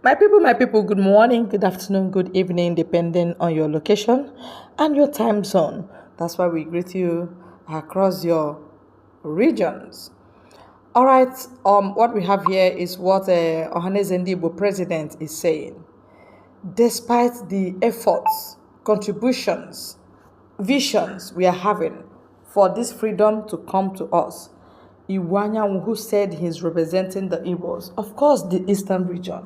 My people, good morning, good afternoon, good evening, depending on your location and your time zone. That's why we greet you across your regions. All right, what we have here is what Ohaneze Ndigbo president is saying. Despite the efforts, contributions, visions we are having for this freedom to come to us, Iwuanyanwu, who said he's representing the Igbos, of course, the eastern region,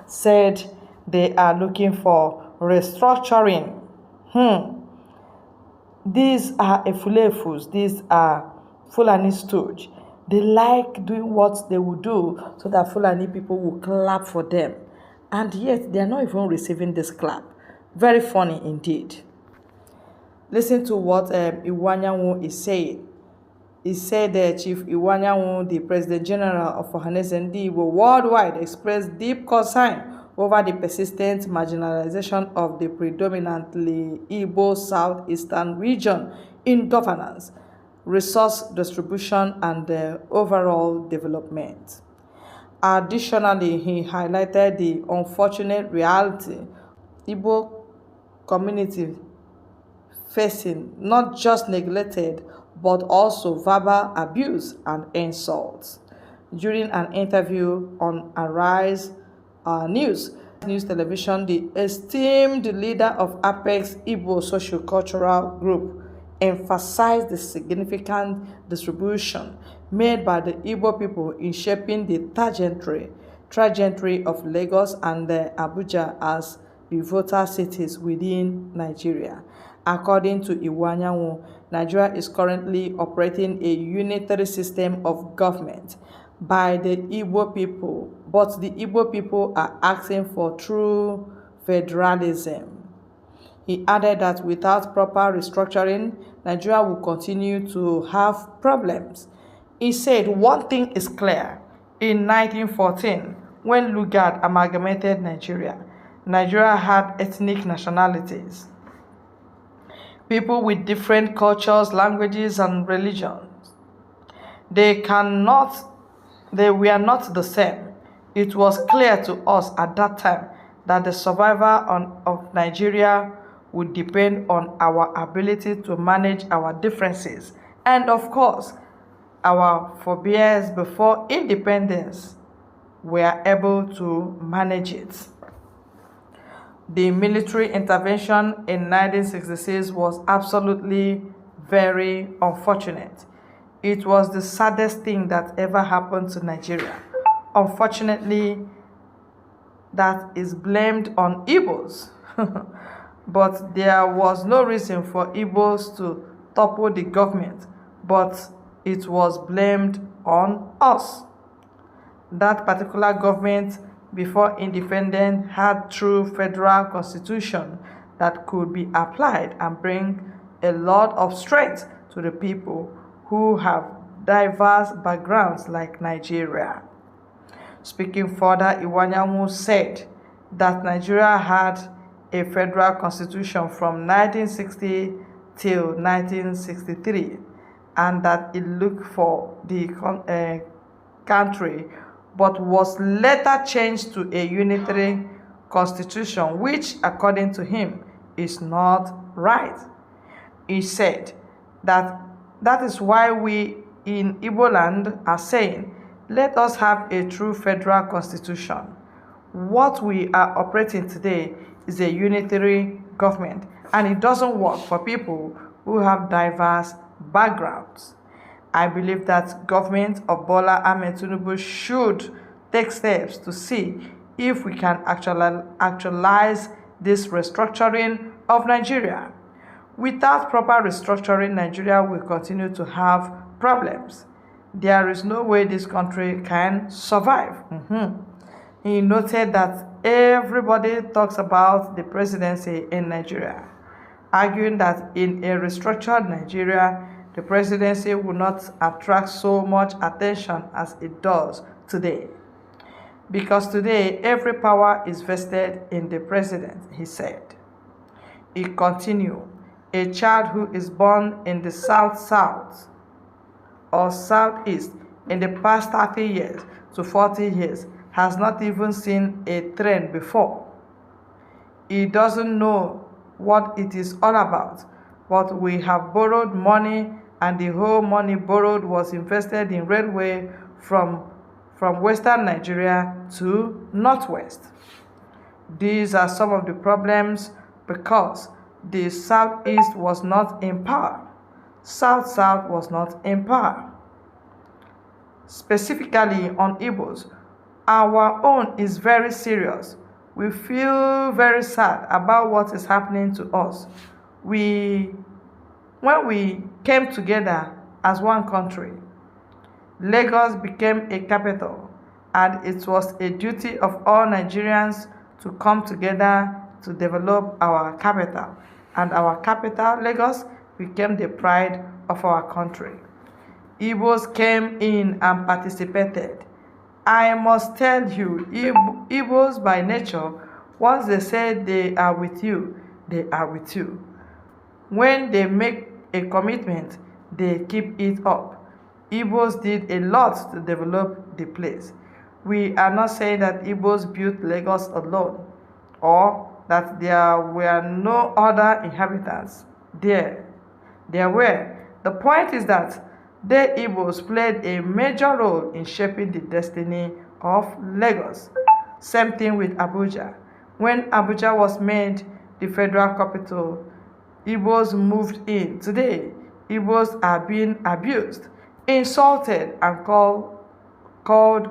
said they are looking for restructuring. These are Efulefus, these are Fulani stooge. They like doing what they will do so that Fulani people will clap for them. And yet, they are not even receiving this clap. Very funny indeed. Listen to what Iwuanyanwu is saying. He said that Chief Iwuanyanwu, the President General of Ohanese Ndigbo worldwide, expressed deep concern over the persistent marginalization of the predominantly Igbo southeastern region in governance, resource distribution, and overall development. Additionally, he highlighted the unfortunate reality Igbo community facing, not just neglected but also verbal abuse and insults. During an interview on Arise News Television, the esteemed leader of Apex Igbo Sociocultural Group emphasized the significant distribution made by the Igbo people in shaping the trajectory of Lagos and Abuja as pivotal cities within Nigeria. According to Iwuanyanwu, Nigeria is currently operating a unitary system of government by the Igbo people, but the Igbo people are asking for true federalism. He added that without proper restructuring, Nigeria will continue to have problems. He said one thing is clear. In 1914, when Lugard amalgamated Nigeria, Nigeria had ethnic nationalities, people with different cultures, languages, and religions. They were not the same. It was clear to us at that time that the survival of Nigeria would depend on our ability to manage our differences and, of course, our forebears before independence were able to manage it. The military intervention in 1966 was absolutely very unfortunate. It was the saddest thing that ever happened to Nigeria. Unfortunately, that is blamed on Igbos. But there was no reason for Igbos to topple the government, but it was blamed on us. That particular government before independence had true federal constitution that could be applied and bring a lot of strength to the people who have diverse backgrounds like Nigeria. Speaking further, Iwuanyanwu said that Nigeria had a federal constitution from 1960 till 1963 and that it looked for the country but was later changed to a unitary constitution, which, according to him, is not right. He said that is why we in Igbo land are saying, let us have a true federal constitution. What we are operating today is a unitary government, and it doesn't work for people who have diverse backgrounds. I believe that government of Bola Ahmed Tinubu should take steps to see if we can actualize this restructuring of Nigeria. Without proper restructuring, Nigeria will continue to have problems. There is no way this country can survive. He noted that everybody talks about the presidency in Nigeria, arguing that in a restructured Nigeria, the presidency will not attract so much attention as it does today. Because today, every power is vested in the president, he said. He continued, a child who is born in the South or Southeast in the past 30 years to 40 years has not even seen a train before. He doesn't know what it is all about. But we have borrowed money, and the whole money borrowed was invested in railway from Western Nigeria to Northwest. These are some of the problems because the Southeast was not in power. South was not in power. Specifically on Igbos, our own is very serious. We feel very sad about what is happening to us. When we came together as one country, Lagos became a capital, and it was a duty of all Nigerians to come together to develop our capital. And our capital, Lagos, became the pride of our country. Igbos came in and participated. I must tell you, Igbos by nature, once they say they are with you, they are with you. When they make a commitment, they keep it up. Igbos did a lot to develop the place. We are not saying that Igbos built Lagos alone, or that there were no other inhabitants there. There were. The point is that the Igbos played a major role in shaping the destiny of Lagos. Same thing with Abuja. When Abuja was made the federal capital, Igbos moved in. Today, Igbos are being abused, insulted, and called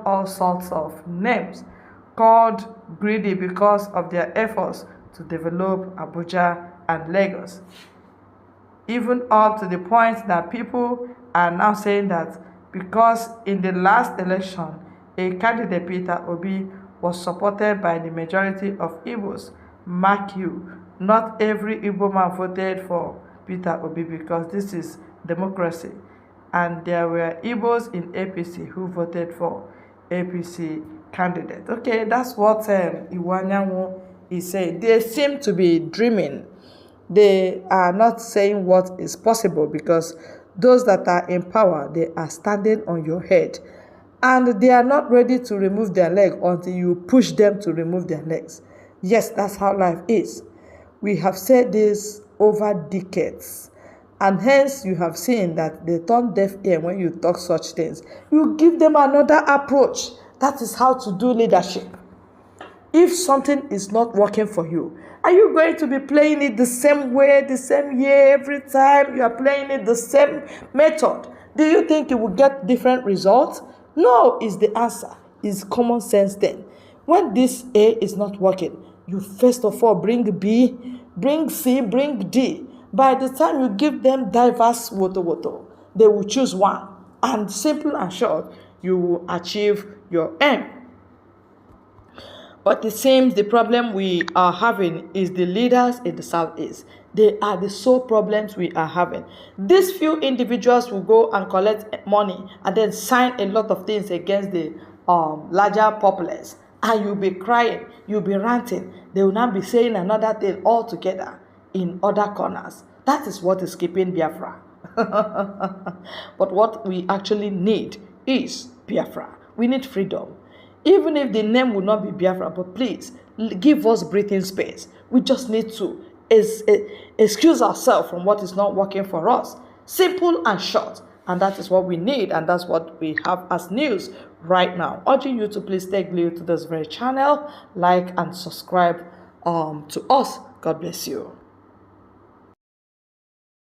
all sorts of names, called greedy because of their efforts to develop Abuja and Lagos. Even up to the point that people are now saying that because in the last election, a candidate, Peter Obi, was supported by the majority of Igbos. Mark you, not every Igbo man voted for Peter Obi because this is democracy. And there were Igbos in APC who voted for APC candidate. Okay, that's what Iwuanyanwu is saying. They seem to be dreaming. They are not saying what is possible because those that are in power, they are standing on your head. And they are not ready to remove their leg until you push them to remove their legs. Yes, that's how life is. We have said this over decades. And hence you have seen that they turn deaf ear when you talk such things. You give them another approach. That is how to do leadership. If something is not working for you, are you going to be playing it the same way, the same year, every time you are playing it the same method? Do you think you will get different results? No is the answer. It's common sense then. When this A is not working, you first of all bring B, bring C, bring D. By the time you give them diverse woto, they will choose one. And simple and short, you will achieve your aim. But it seems the problem we are having is the leaders in the Southeast. They are the sole problems we are having. These few individuals will go and collect money and then sign a lot of things against the larger populace. And you'll be crying, you'll be ranting. They will not be saying another thing altogether in other corners. That is what is keeping Biafra. But what we actually need is Biafra. We need freedom. Even if the name will not be Biafra, but please give us breathing space. We just need to excuse ourselves from what is not working for us. Simple and short. And that is what we need, and that's what we have as news right now. Urging you to please stay glued to this very channel, like and subscribe to us. God bless you.